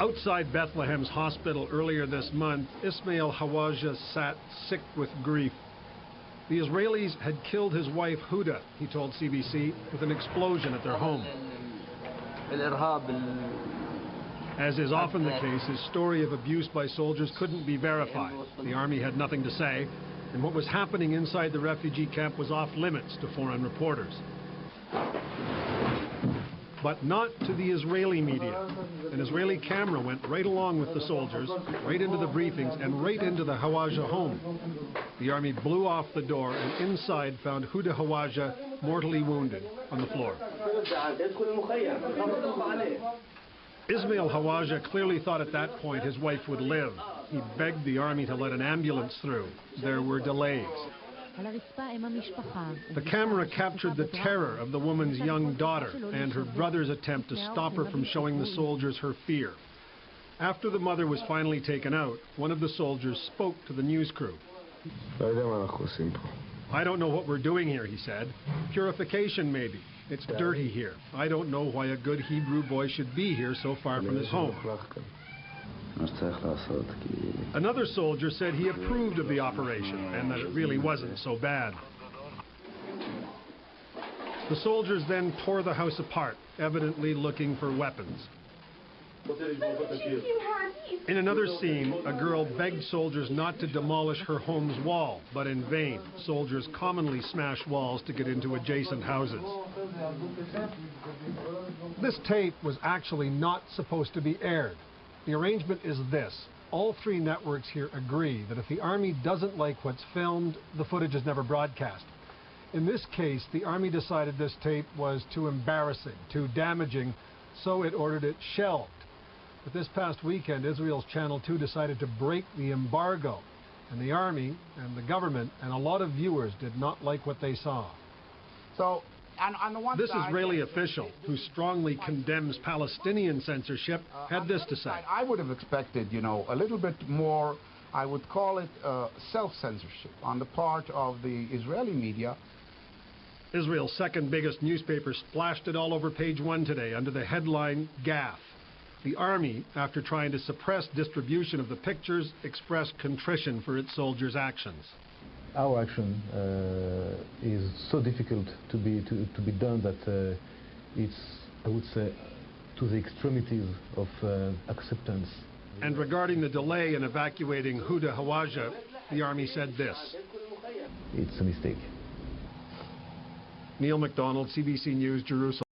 Outside Bethlehem's hospital earlier this month, Ismail Hawaja sat sick with grief. The Israelis had killed his wife Huda, he told CBC, with an explosion at their home. As is often the case, his story of abuse by soldiers couldn't be verified. The army had nothing to say, and what was happening inside the refugee camp was off limits to foreign reporters. But not to the Israeli media. An Israeli camera went right along with the soldiers, right into the briefings, and right into the Hawaja home. The army blew off the door and inside found Huda Hawaja mortally wounded on the floor. Ismail Hawaja clearly thought at that point his wife would live. He begged the army to let an ambulance through. There were delays. The camera captured the terror of the woman's young daughter and her brother's attempt to stop her from showing the soldiers her fear. After the mother was finally taken out, one of the soldiers spoke to the news crew. "I don't know what we're doing here," he said. "Purification, maybe. It's dirty here. I don't know why a good Hebrew boy should be here so far from his home." Another soldier said he approved of the operation and that it really wasn't so bad. The soldiers then tore the house apart, evidently looking for weapons. In another scene, a girl begged soldiers not to demolish her home's wall, but in vain. Soldiers commonly smash walls to get into adjacent houses. This tape was actually not supposed to be aired. The arrangement is this. All three networks here agree that if the army doesn't like what's filmed, the footage is never broadcast. In this case, the army decided this tape was too embarrassing, too damaging, so it ordered it shelved. But this past weekend, Israel's Channel 2 decided to break the embargo, and the army and the government and a lot of viewers did not like what they saw. So, on the one this side, Israeli official, who strongly condemns Palestinian censorship, had this to say. I would have expected, a little bit more, I would call it self-censorship on the part of the Israeli media. Israel's second biggest newspaper splashed it all over page 1 today under the headline, "Gaffe." The army, after trying to suppress distribution of the pictures, expressed contrition for its soldiers' actions. Our action is so difficult to be done that it's, I would say, to the extremities of acceptance. And regarding the delay in evacuating Huda Hawaja, the army said this. It's a mistake. Neil MacDonald, CBC News, Jerusalem.